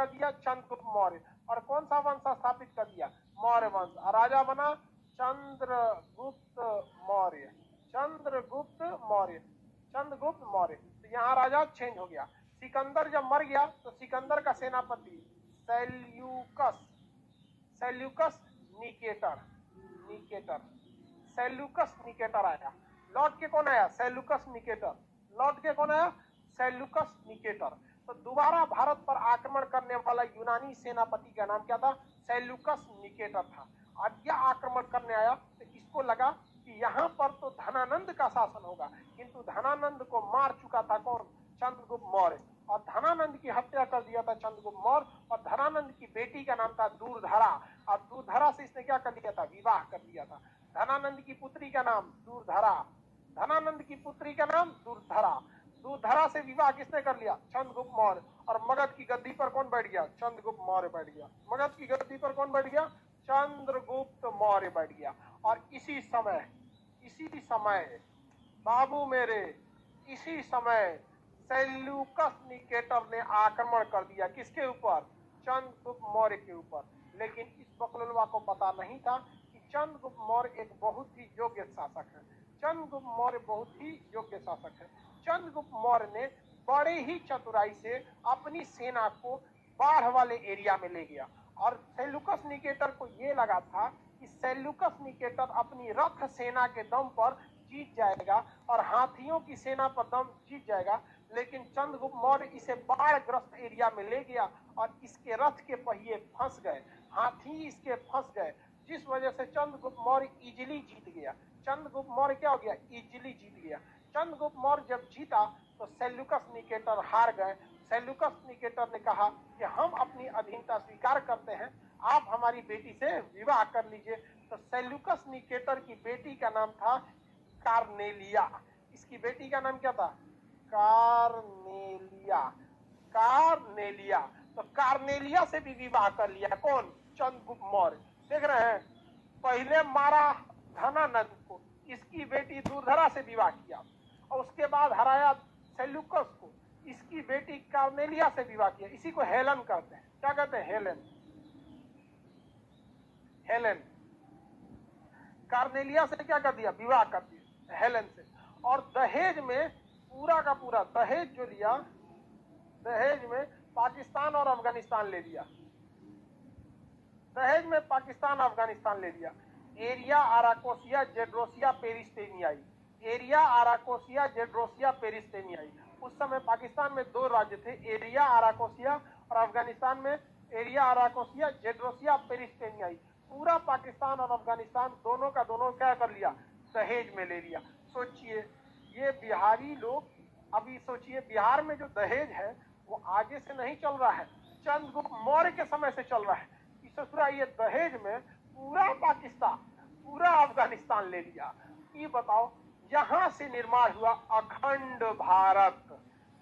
कर दिया? चंद्रगुप्त मौर्य। और कौन सा वंश स्थापित कर दिया? मौर्य वंश। और राजा बना चंद्रगुप्त मौर्य। चंद्रगुप्त मौर्य, चंद्रगुप्त मौर्य। तो यहाँ राजा चेंज हो गया। सिकंदर जब मर गया तो सिकंदर का सेनापति Seleucus, Seleucus Nicator, Nicator, Seleucus Nicator आया। लौट के कौन आया? Seleucus Nicator. लौट के कौन आया? Seleucus Nicator. तो दोबारा भारत पर आक्रमण करने वाला यूनानी सेनापति का नाम क्या था? सेल्यूकस निकेटर था। अब यह आक्रमण करने आया तो इसको लगा कि यहाँ पर तो धनानंद का शासन होगा, किंतु धनानंद को मार चुका था कौन? चंद्रगुप्त मौर्य। और धनानंद की हत्या कर दिया था चंद्रगुप्त मौर्य। और धनानंद की बेटी का नाम था दूरधरा। और दूरधरा से इसने क्या कर लिया था? विवाह कर दिया था। धनानंद की पुत्री का नाम दूरधरा, धनानंद की पुत्री का नाम दूरधरा। दूरधरा से विवाह किसने कर लिया? चंद्रगुप्त मौर्य। और मगध की गद्दी पर कौन बैठ गया? चंद्रगुप्त मौर्य बैठ गया। मगध की गद्दी पर कौन बैठ गया? चंद्रगुप्त मौर्य बैठ गया। और इसी समय बाबू मेरे, इसी समय सेल्यूकस निकेटर ने आक्रमण कर दिया। किसके ऊपर? चंद्रगुप्त मौर्य के ऊपर। लेकिन इस बकलुलवा को पता नहीं था कि चंद्रगुप्त मौर्य एक बहुत ही योग्य शासक है। चंद्रगुप्त मौर्य बहुत ही योग्य शासक है। चंद्रगुप्त मौर्य ने बड़े ही चतुराई से अपनी सेना को बाढ़ वाले एरिया में ले गया। और सेल्यूकस निकेटर को यह लगा था कि सेल्यूकस निकेटर अपनी रथ सेना के दम पर जीत जाएगा और हाथियों की सेना पर दम जीत जाएगा। लेकिन चंद्रगुप्त मौर्य इसे बाढ़ग्रस्त एरिया में ले गया और इसके रथ के पहिए फंस गए, हाथी इसके फंस गए, जिस वजह से चंद्रगुप्त मौर्य इजिली जीत गया। चंद्रगुप्त मौर्य क्या हो गया? इजिली जीत गया। चंद्रगुप्त मौर्य जब जीता तो सेल्यूकस निकेटर हार गए। सेल्यूकस निकेटर ने कहा कि हम अपनी अधीनता स्वीकार करते हैं, आप हमारी बेटी से विवाह कर लीजिए। तो सेल्यूकस निकेटर की बेटी का नाम था कार्नेलिया। इसकी बेटी का नाम क्या था? Cornelia, Cornelia. तो कार्नेलिया से भी विवाह कर लिया कौन? चंद्रगुप्त मौर्य। देख रहे हैं, पहले मारा धनानंद को, इसकी बेटी दूरधरा से विवाह किया, और उसके बाद हराया सेल्यूकस को, इसकी बेटी कार्नेलिया से विवाह किया। इसी को हेलन कहते हैं। क्या कहते हैं? Helen, Helen. कार्नेलिया से क्या कर दिया? विवाह कर दिया हेलेन से। और दहेज में पूरा का पूरा दहेज जो लिया, दहेज में पाकिस्तान और अफगानिस्तान ले लिया। दहेज में पाकिस्तान अफगानिस्तान ले लिया। एरिया आराकोसिया जेड्रोसिया पेरिस्टेनियाई, एरिया आराकोसिया जेड्रोसिया पेरिस्टेनियाई। उस समय पाकिस्तान में दो राज्य थे, एरिया आराकोसिया और अफगानिस्तान में एरिया आराकोसिया जेड्रोसिया पेरिस्टेनियाई। पूरा पाकिस्तान और अफगानिस्तान दोनों का दोनों क्या कर लिया? दहेज में ले लिया। सोचिए ये बिहारी लोग, अभी सोचिए बिहार में जो दहेज है वो आगे से नहीं चल रहा है, चंद्रगुप्त मौर्य के समय से चल रहा है। ससुरा ये दहेज में पूरा पाकिस्तान, पूरा अफगानिस्तान ले लिया। ये बताओ, यहां से निर्माण हुआ अखंड भारत।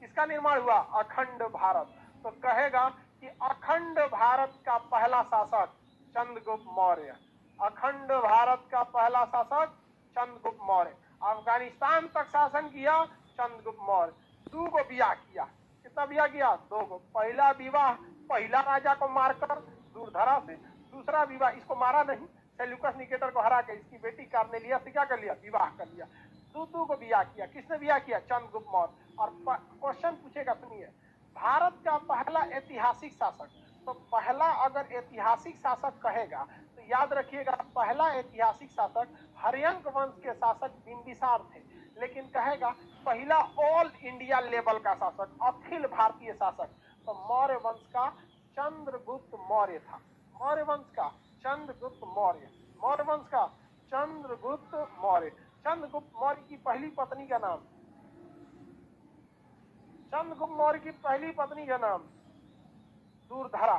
किसका निर्माण हुआ? अखंड भारत। तो कहेगा कि अखंड भारत का पहला शासक चंद्रगुप्त मौर्य। अखंड भारत का पहला शासक चंद्रगुप्त मौर्य। अफगानिस्तान तक शासन किया चंद्रगुप्त मौर्य। 2 को विवाह किया। कितना विवाह किया? 2 को। पहला विवाह पहला राजा को मारकर दूरधरा से, दूसरा विवाह, इसको मारा नहीं, सेल्यूकस निकेटर को हरा के इसकी बेटी कार्नेलिया से क्या कर लिया? विवाह कर लिया। 2 को विवाह किया। किसने विवाह किया? चंद्रगुप्त मौर्य। और क्वेश्चन पूछेगा, सुनिए, भारत का पहला ऐतिहासिक शासक। तो पहला अगर ऐतिहासिक शासक कहेगा तो याद रखिएगा, पहला ऐतिहासिक शासक हर्यंक वंश के शासक बिंबिसार थे। लेकिन कहेगा पहला ऑल इंडिया लेवल का शासक, अखिल भारतीय शासक, तो मौर्य वंश का चंद्रगुप्त मौर्य था। मौर्य वंश का चंद्रगुप्त मौर्य, मौर्य वंश का चंद्रगुप्त मौर्य। चंद्रगुप्त मौर्य की पहली पत्नी का नाम, चंद्रगुप्त मौर्य की पहली पत्नी का नाम दूरधरा।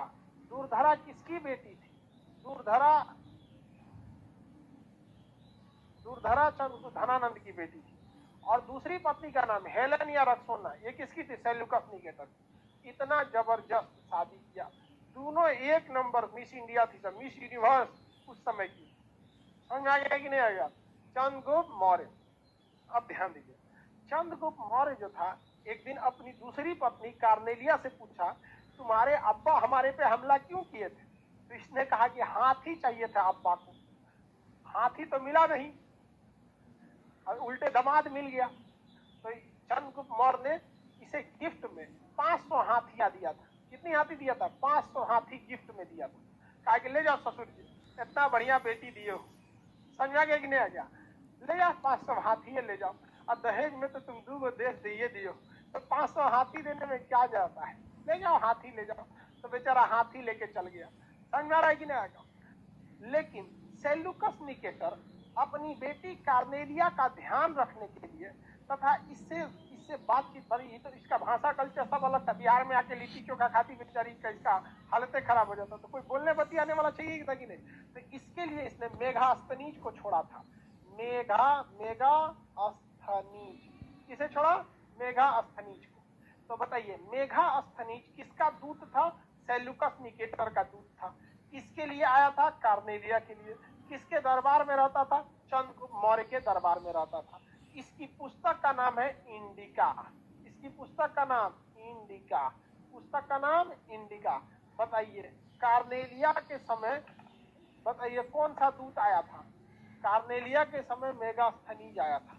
दूरधरा किसकी बेटी थी? दूरधरा, दूरधरा चंद्रगुप्त धनानंद की बेटी थी। और दूसरी पत्नी का नाम हेलेन या रक्सोना, ये किसकी थी? Seleucus Nicator. इतना जबरदस्त शादी किया। दोनों एक नंबर मिस इंडिया थी, सब मिस यूनिवर्स उस समय की। समझ आ गया कि नहीं आ गया? चंद्रगुप्त मौर्य। अब ध्यान दीजिए, चंद्रगुप्त मौर्य जो था, एक दिन अपनी दूसरी पत्नी कार्नेलिया से पूछा तुम्हारे अब्बा हमारे पे हमला क्यों किए थे? तो इसने कहा कि हाथी चाहिए था अब्बा को, हाथी तो मिला नहीं और उल्टे दामाद मिल गया। तो चंद्रगुप्त मौर्य ने इसे गिफ्ट में 500 हाथियां दिया था। कितनी हाथी दिया था? 500 हाथी गिफ्ट में दिया था। कहा कि ले जाओ ससुर जी, इतना बढ़िया बेटी दिए हो, समझा गया कि नहीं आ गया, ले जाओ 500 हाथी ले जाओ, और दहेज में तो तुम 2 देश दिए दियो, तो 500 हाथी देने में क्या जाता है, ले जाओ हाथी ले जाओ। तो बेचारा हाथी लेके चल गया। समझ में आ रहा है कि नहीं आ गया? लेकिन सेल्यूकस निकेटर अपनी बेटी कार्नेलिया का ध्यान रखने के लिए तथा इससे बातचीत बड़ी, तो इसका भाषा कल्चर सब अलग था। बिहार में आके लिट्टी चोखा खाती बेचारी का इसका हालतें खराब हो जाता, तो कोई बोलने बतियाने वाला चाहिए था कि नहीं। तो इसके लिए इसने मेगास्थनीज को छोड़ा था। मेगास्थनीज किसे छोड़ा? मेगास्थनीज को। तो बताइए मेगास्थनीज किसका दूत था? सेल्यूकस निकेटर का दूत था। किसके लिए आया था? कार्नेलिया के लिए। किसके दरबार में रहता था? चंद्रगुप्त मौर्य के दरबार में रहता था। इसकी पुस्तक का नाम है इंडिका। इसकी पुस्तक का नाम इंडिका, पुस्तक का नाम इंडिका। बताइए कार्नेलिया के समय, बताइए कौन सा दूत आया था? कार्नेलिया के समय मेगास्थनीज आया था।